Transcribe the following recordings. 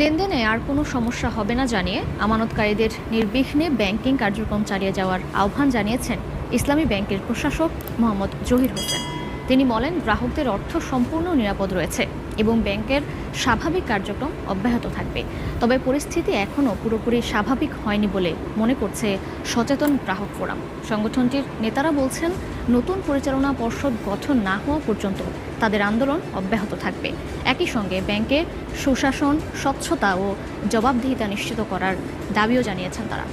লেনদেনে আর কোনো সমস্যা হবে না জানিয়ে আমানতকারীদের নির্বিঘ্নে ব্যাংকিং কার্যক্রম চালিয়ে যাওয়ার আহ্বান জানিয়েছেন ইসলামী ব্যাংকের প্রশাসক মোহাম্মদ জহির হোসেন। তিনি বলেন, গ্রাহকদের অর্থ সম্পূর্ণ নিরাপদ রয়েছে এবং ব্যাংকের স্বাভাবিক কার্যক্রম অব্যাহত থাকবে। তবে পরিস্থিতি এখনও পুরোপুরি স্বাভাবিক হয়নি বলে মনে করছে সচেতন গ্রাহক ফোরাম। সংগঠনটির নেতারা বলছেন, নতুন পরিচালনা পর্ষদ গঠন না হওয়া পর্যন্ত তাদের আন্দোলন অব্যাহত থাকবে। একই সঙ্গে ব্যাংকে সুশাসন, স্বচ্ছতা ও জবাবদিহিতা নিশ্চিত করার দাবিও জানিয়েছেন তারা।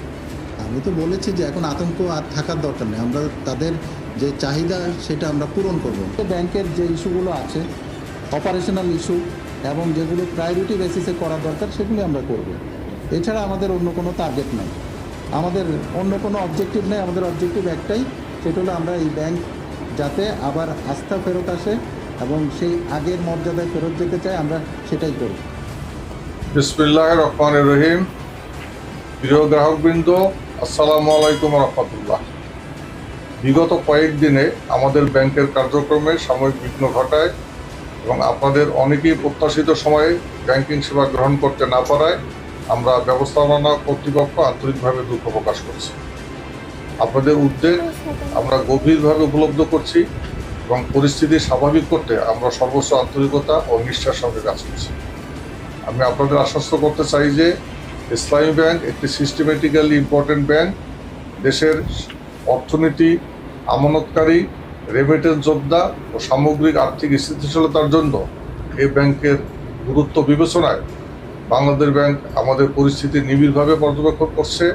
আমি তো বলেছি যে এখন আতঙ্ক আর থাকার দরকার নেই, আমরা তাদের যে চাহিদা সেটা আমরা পূরণ করব। ব্যাংকের যে ইস্যুগুলো আছে, অপারেশনাল ইস্যু এবং যেগুলো প্রায়োরিটি বেসিসে করা দরকার সেগুলি আমরা করব। এছাড়া আমাদের অন্য কোনো টার্গেট নেই, আমাদের অন্য কোনো অবজেক্টিভ নেই। আমাদের অবজেক্টিভ একটাই, সেটা হলো আমরা এই ব্যাংক যাতে আবার আস্থা ফেরত আসে এবং সেই আগের মর্যাদায় ফেরত যেতে চাই, আমরা সেটাই করি। বিসমিল্লাহির রহমানির রহিম। প্রিয় গ্রাহকবৃন্দ, আসসালামু আলাইকুম রহমতুল্লাহ। বিগত কয়েকদিনে আমাদের ব্যাংকের কার্যক্রমে সাময়িক বিঘ্ন ঘটায় এবং আপনাদের অনেকেই প্রত্যাশিত সময়ে ব্যাংকিং সেবা গ্রহণ করতে না পারায় আমরা ব্যবস্থাপনা কর্তৃপক্ষ আন্তরিকভাবে দুঃখ প্রকাশ করছি। আপনাদের উদ্বেগ আমরা গভীরভাবে উপলব্ধি করছি এবং পরিস্থিতি স্বাভাবিক করতে আমরা সর্বোচ্চ আন্তরিকতা ও নিষ্ঠার সঙ্গে কাজ করছি। আমি আপনাদের আশ্বস্ত করতে চাই যে ইসলামী ব্যাংক একটি সিস্টেমেটিক্যালি ইম্পর্টেন্ট ব্যাংক। দেশের অর্থনীতি, আমানতকারী, রেমিটেন্স যোদ্ধা ও সামগ্রিক আর্থিক স্থিতিশীলতার জন্য এই ব্যাংকের গুরুত্ব বিবেচনায় বাংলাদেশ ব্যাংক আমাদের পরিস্থিতি নিবিড়ভাবে পর্যবেক্ষণ করছে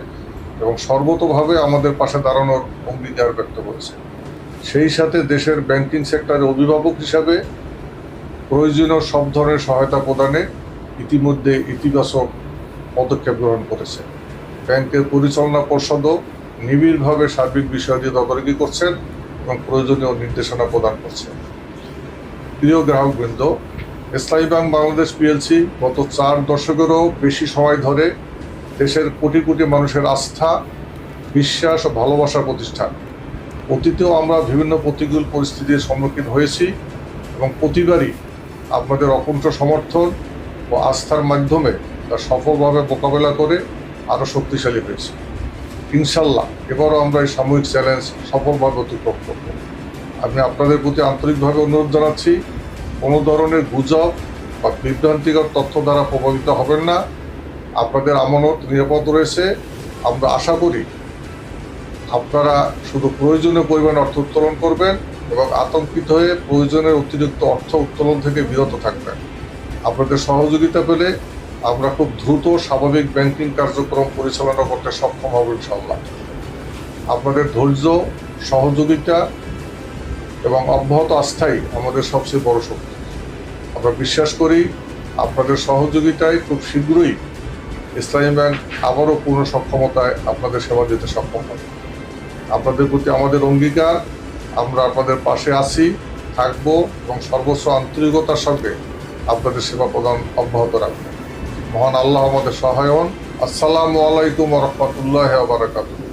এবং সর্বতোভাবে আমাদের পাশে দাঁড়ানোর অঙ্গীকার ব্যক্ত করেছে। সেই সাথে দেশের ব্যাংকিং সেক্টরের অভিভাবক হিসাবে প্রয়োজনীয় সব ধরনের সহায়তা প্রদানে ইতিমধ্যে ইতিবাচক পদক্ষেপ গ্রহণ করেছে। ব্যাংকের পরিচালনা পর্ষদও নিবিড়ভাবে সার্বিক বিষয়াদি তদারকি করছেন এবং প্রয়োজনীয় নির্দেশনা প্রদান করছেন। প্রিয় গ্রাহকবৃন্দ, ইসলামী ব্যাংক বাংলাদেশ পিএলসি গত 4 দশকেরও বেশি সময় ধরে দেশের কোটি কোটি মানুষের আস্থা, বিশ্বাস ও ভালোবাসার প্রতিষ্ঠান। অতীতেও আমরা বিভিন্ন প্রতিকূল পরিস্থিতির সম্মুখীন হয়েছি এবং প্রতিবারই আপনাদের অকুণ্ঠ সমর্থন ও আস্থার মাধ্যমে তা সফলভাবে মোকাবেলা করে আরও শক্তিশালী হয়েছে। ইনশাল্লাহ এবারও আমরা এই সাময়িক চ্যালেঞ্জ সফলভাবে অতিক্রম করব। আমি আপনাদের প্রতি আন্তরিকভাবে অনুরোধ জানাচ্ছি, কোনো ধরনের গুজব বা বিভ্রান্তিকর তথ্য দ্বারা প্রভাবিত হবেন না। আপনাদের আমানত নিরাপদ রয়েছে। আমরা আশা করি আপনারা শুধু প্রয়োজনীয় পরিমাণ অর্থ উত্তোলন করবেন এবং আতঙ্কিত হয়ে প্রয়োজনের অতিরিক্ত অর্থ উত্তোলন থেকে বিরত থাকবেন। আপনাদের সহযোগিতা পেলে আমরা খুব দ্রুত স্বাভাবিক ব্যাংকিং কার্যক্রম পরিচালনা করতে সক্ষম হব ইনশাআল্লাহ। আপনাদের ধৈর্য, সহযোগিতা এবং অব্যাহত আস্থাই আমাদের সবচেয়ে বড় শক্তি। আমরা বিশ্বাস করি আপনাদের সহযোগিতায় খুব শীঘ্রই ইসলামী ব্যাংক আবারও পূর্ণ সক্ষমতায় আপনাদের সেবা দিতে সক্ষম হবে। আপনাদের প্রতি আমাদের অঙ্গীকার, আমরা আপনাদের পাশে আছি, থাকব এবং সর্বোচ্চ আন্তরিকতার সঙ্গে আপনাদের সেবা প্রদান অব্যাহত রাখবেন। মহান আল্লাহ আমাদের সহায় হন। আসসালামু আলাইকুম ওয়া রাহমাতুল্লাহি ওয়া বারাকাতুহু।